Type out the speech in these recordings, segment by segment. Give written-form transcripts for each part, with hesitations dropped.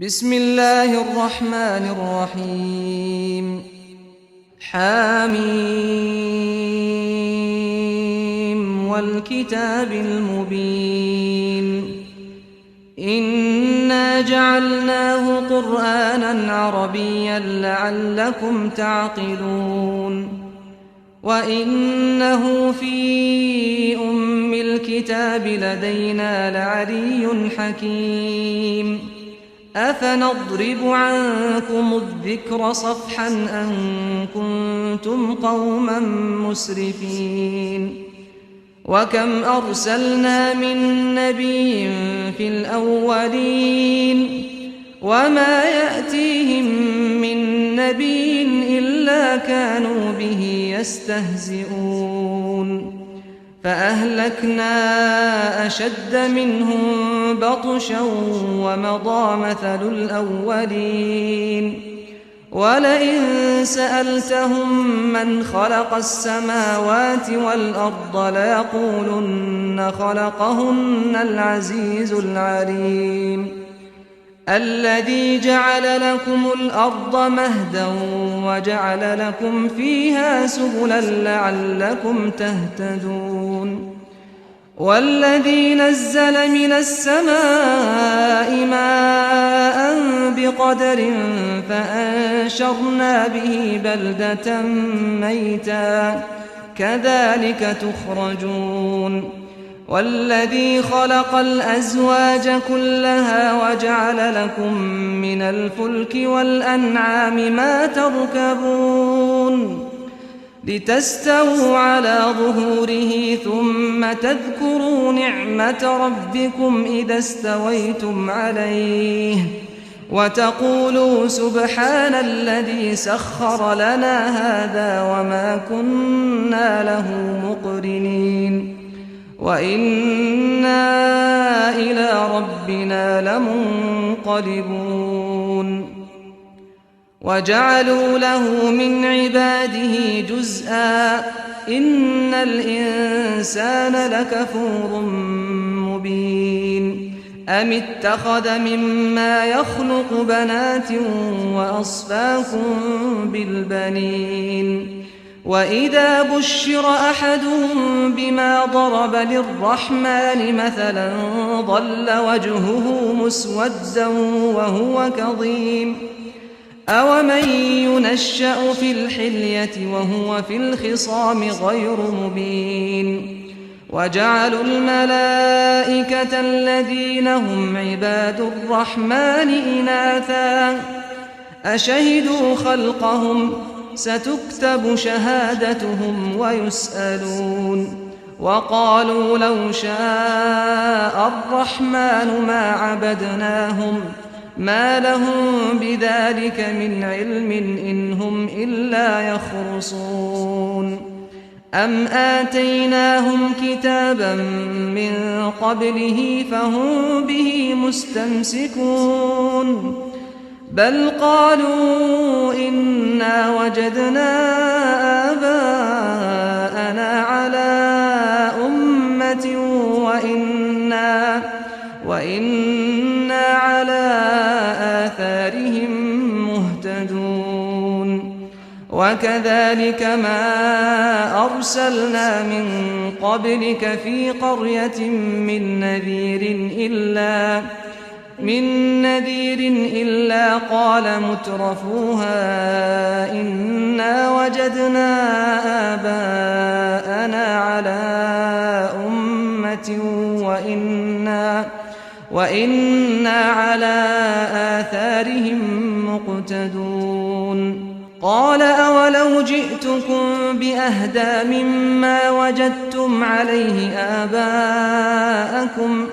بسم الله الرحمن الرحيم حميم والكتاب المبين إنا جعلناه قرآنا عربيا لعلكم تعقلون وإنه في أم الكتاب لدينا لعلي حكيم أفنضرب عنكم الذكر صفحا أن كنتم قوما مسرفين وكم أرسلنا من نبي في الأولين وما يأتيهم من نبي إلا كانوا به يستهزئون فأهلكنا أشد منهم بطشا ومضى مثل الأولين ولئن سألتهم من خلق السماوات والأرض ليقولن خلقهن العزيز العليم الذي جعل لكم الأرض مهدا وجعل لكم فيها سبلا لعلكم تهتدون والذي نزل من السماء ماء بقدر فأنشرنا به بلدة ميتا كذلك تخرجون والذي خلق الأزواج كلها وجعل لكم من الفلك والأنعام ما تركبون لتستووا على ظهوره ثم تذكروا نعمة ربكم إذا استويتم عليه وتقولوا سبحان الذي سخر لنا هذا وما كنا له مقرنين وإنا إلى ربنا لمنقلبون وجعلوا له من عباده جزءا إن الإنسان لكفور مبين أم اتخذ مما يخلق بنات وأصفاكم بالبنين وإذا بشر أحدهم بما ضرب للرحمن مثلا ظل وجهه مسودا وهو كظيم أومن ينشأ في الحلية وهو في الخصام غير مبين وجعلوا الملائكة الذين هم عباد الرحمن إناثا أشهدوا خلقهم ستكتب شهادتهم ويسألون وقالوا لو شاء الرحمن ما عبدناهم ما لهم بذلك من علم إن هم إلا يخرصون أم آتيناهم كتابا من قبله فهم به مستمسكون بل قالوا إنا وجدنا آباءنا على أمة وإنا على آثارهم مهتدون وكذلك ما أرسلنا من قبلك في قرية من نذير إلا قال مترفوها إنا وجدنا آباءنا على أمة وإنا على آثارهم مقتدون قال أولو جئتكم بأهدى مما وجدتم عليه آباءكم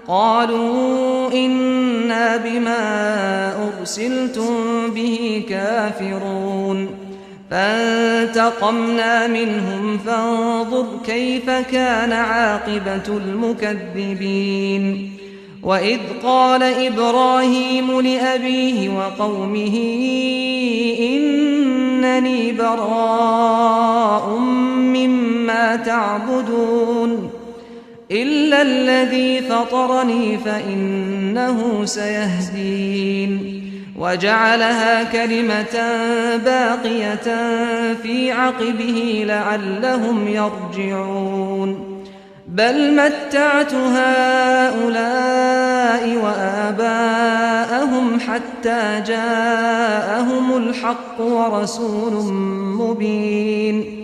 قالوا إنا بما أرسلتم به كافرون فانتقمنا منهم فانظر كيف كان عاقبة المكذبين وإذ قال إبراهيم لأبيه وقومه إنني براء مما تعبدون إلا الذي فطرني فإنه سيهدين وجعلها كلمة باقية في عقبه لعلهم يرجعون بل متعت هؤلاء وآباءهم حتى جاءهم الحق ورسول مبين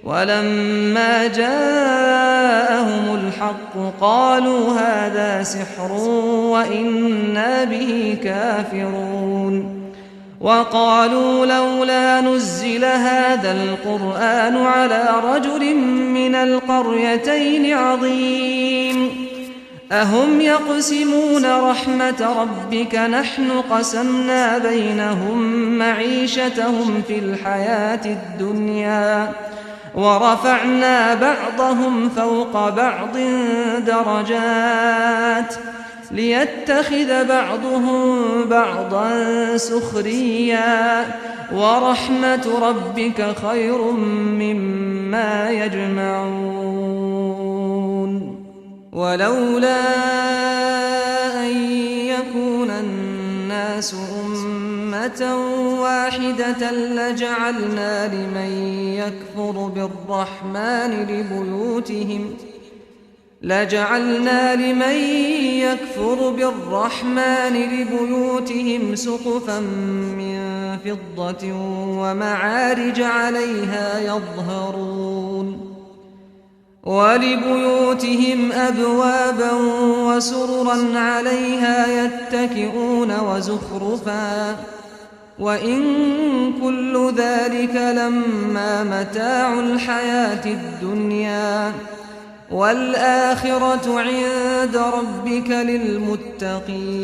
ولما جاءهم الحق قالوا هذا سحر وإنا به كافرون وقالوا لولا نزل هذا القرآن على رجل من القريتين عظيم أهم يقسمون رحمة ربك نحن قسمنا بينهم معيشتهم في الحياة الدنيا ورفعنا بعضهم فوق بعض درجات ليتخذ بعضهم بعضا سخريا ورحمة ربك خير مما يجمعون ولولا أن يكون الناس أمة واحدة لجعلنا لمن يكفر بالرحمن لبيوتهم سقفا من فضة ومعارج عليها يظهرون ولبيوتهم أبوابا وسررا عليها يتكئون وزخرفا وإن كل ذلك لما متاع الحياة الدنيا والآخرة عند ربك للمتقين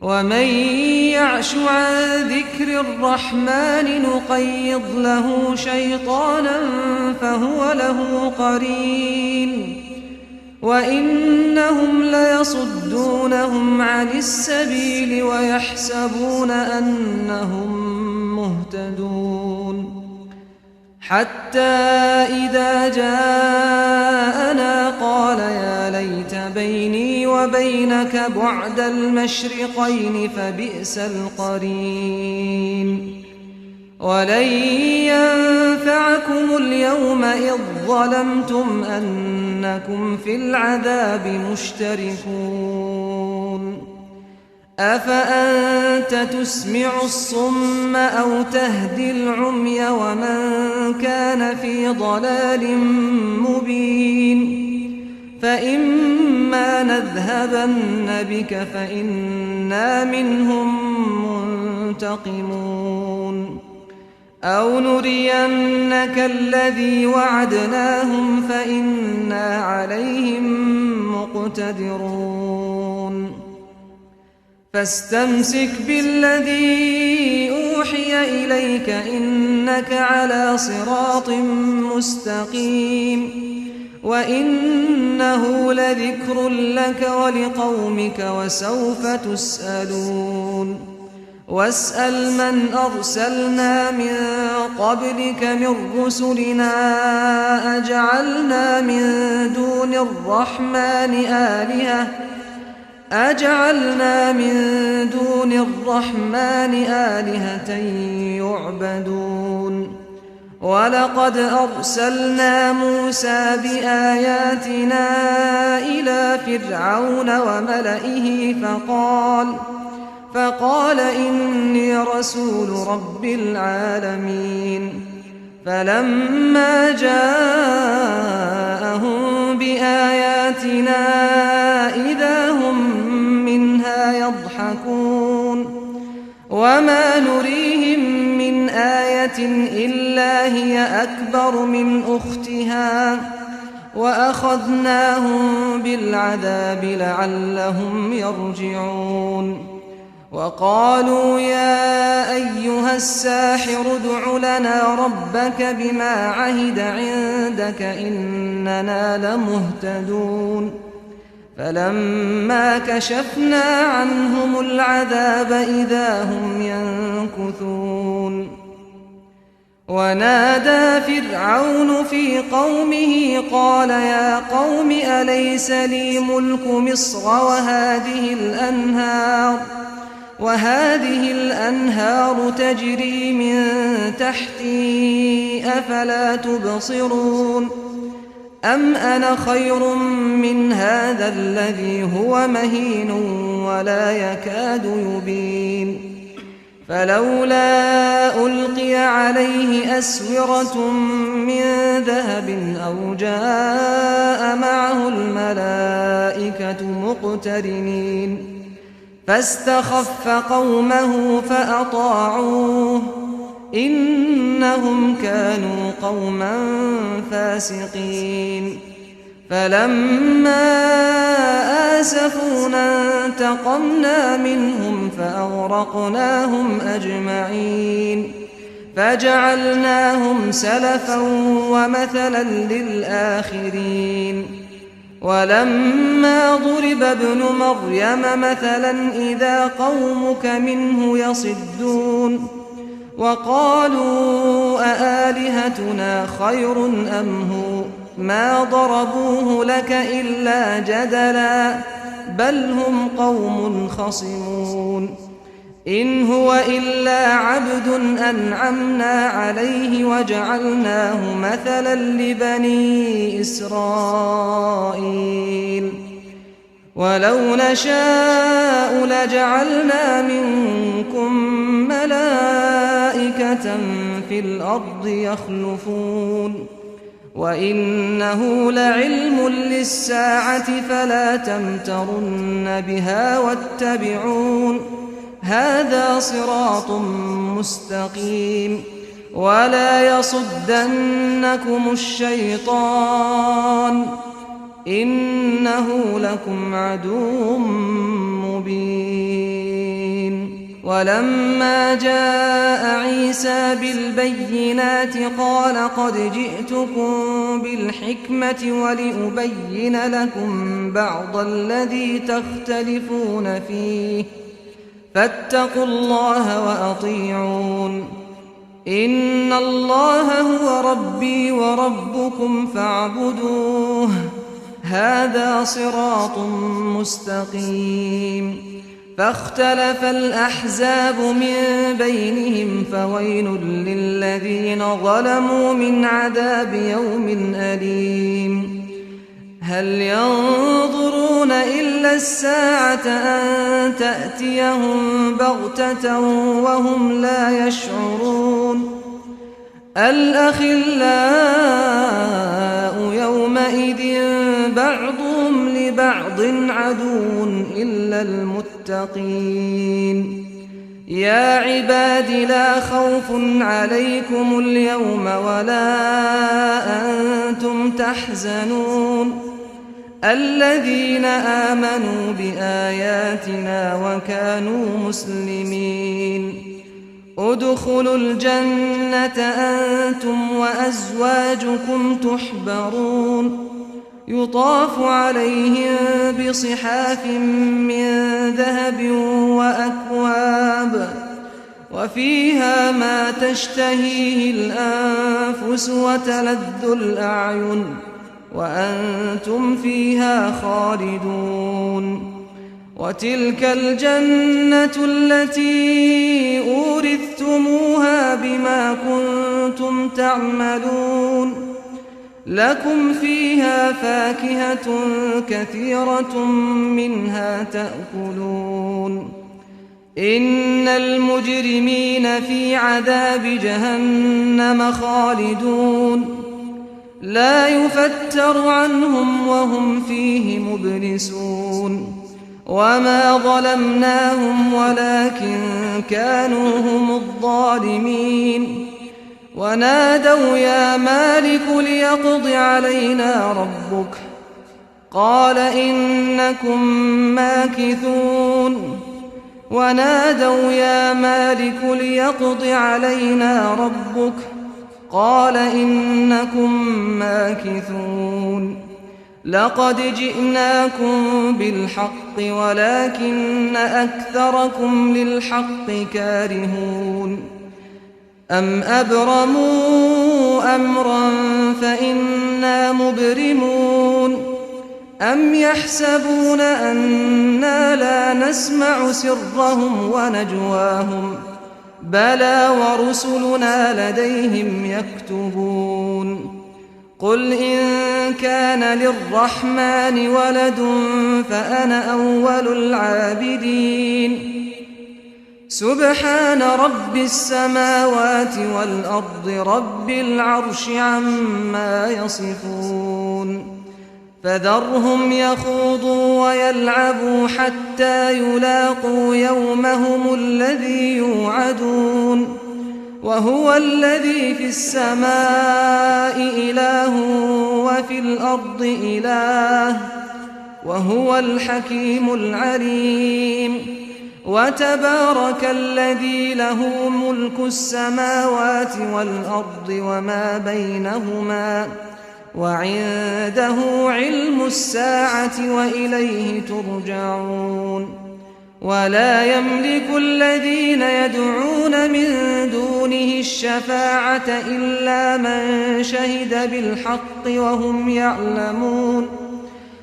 ومن يعش عن ذكر الرحمن نقيض له شيطانا فهو له قرين وإنهم ليصدونهم عن السبيل ويحسبون أنهم مهتدون حتى إذا جاءنا قال يا ليت بيني وبينك بعد المشرقين فبئس القرين ولن ينفعكم اليوم إذ ظلمتم أنكم في العذاب مشتركون أفأنت تسمع الصم أو تهدي العمي ومن كان في ضلال مبين فإما نذهبن بك فإنا منهم منتقمون أو نرينك الذي وعدناهم فإنا عليهم مقتدرون فاستمسك بالذي أوحي إليك إنك على صراط مستقيم وإنه لذكر لك ولقومك وسوف تسألون واسأل من أرسلنا من قبلك من رسلنا أجعلنا من دون الرحمن آلهة يعبدون ولقد أرسلنا موسى بآياتنا إلى فرعون وملئه فقال إني رسول رب العالمين فلما جاءهم بآياتنا إذا هم منها يضحكون وما نريهم من آية إلا هي أكبر من أختها وأخذناهم بالعذاب لعلهم يرجعون وقالوا يا أيها الساحر ادع لنا ربك بما عهد عندك إننا لمهتدون فلما كشفنا عنهم العذاب إذا هم ينكثون ونادى فرعون في قومه قال يا قوم أليس لي ملك مصر وهذه الأنهار تجري من تحتي أفلا تبصرون أم أنا خير من هذا الذي هو مهين ولا يكاد يبين فلولا ألقي عليه أسورة من ذهب أو جاء معه الملائكة مقترنين فاستخف قومه فأطاعوه إنهم كانوا قوما فاسقين فلما آسفونا انتقمنا منهم فأغرقناهم أجمعين فجعلناهم سلفا ومثلا للآخرين ولما ضرب ابن مريم مثلا إذا قومك منه يصدون وقالوا أآلهتنا خير أم هو ما ضربوه لك إلا جدلا بل هم قوم خصمون إن هو إلا عبد أنعمنا عليه وجعلناه مثلا لبني إسرائيل ولو نشاء لجعلنا منكم ملائكة في الأرض يخلفون وإنه لعلم للساعة فلا تمترن بها واتبعون هذا صراط مستقيم ولا يصدنكم الشيطان إنه لكم عدو مبين ولما جاء عيسى بالبينات قال قد جئتكم بالحكمة ولأبين لكم بعض الذي تختلفون فيه فاتقوا الله وأطيعون إن الله هو ربي وربكم فاعبدوه هذا صراط مستقيم فاختلف الأحزاب من بينهم فويل للذين ظلموا من عذاب يوم أليم هل ينظرون إلا الساعة أن تأتيهم بغتة وهم لا يشعرون الأخلاء يومئذ بعضهم لبعض عدو إلا المتقين يا عباد لا خوف عليكم اليوم ولا أنتم تحزنون الذين آمنوا بآياتنا وكانوا مسلمين ادخلوا الجنة أنتم وأزواجكم تحبرون يطاف عليهم بصحاف من ذهب وأكواب وفيها ما تشتهيه الأنفس وتلذ الأعين وأنتم فيها خالدون وتلك الجنة التي أورثتموها بما كنتم تعملون لكم فيها فاكهة كثيرة منها تأكلون إن المجرمين في عذاب جهنم خالدون لا يفتر عنهم وهم فيه مبلسون وما ظلمناهم ولكن كانوا هم الظالمين ونادوا يا مالك ليقض علينا ربك قال إنكم ماكثون ونادوا يا مالك ليقض علينا ربك قال إنكم ماكثون لقد جئناكم بالحق ولكن أكثركم للحق كارهون أم أبرموا أمرا فإنا مبرمون أم يحسبون أنا لا نسمع سرهم ونجواهم بلى ورسلنا لديهم يكتبون قل إن كان للرحمن ولد فأنا أول العابدين سبحان رب السماوات والأرض رب العرش عما يصفون فذرهم يخوضوا ويلعبوا حتى يلاقوا يومهم الذي يوعدون وهو الذي في السماء إله وفي الأرض إله وهو الحكيم العليم وتبارك الذي له ملك السماوات والأرض وما بينهما وعنده علم الساعة وإليه ترجعون ولا يملك الذين يدعون من دونه الشفاعة إلا من شهد بالحق وهم يعلمون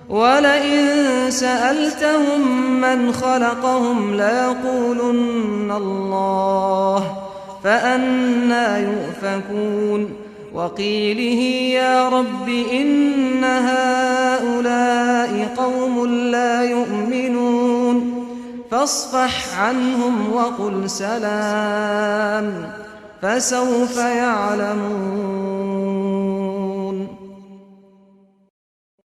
ولئن سألتهم من خلقهم ليقولن الله فأنى يؤفكون وقيله يا رب إن هؤلاء قوم لا يؤمنون فاصفح عنهم وقل سلام فسوف يعلمون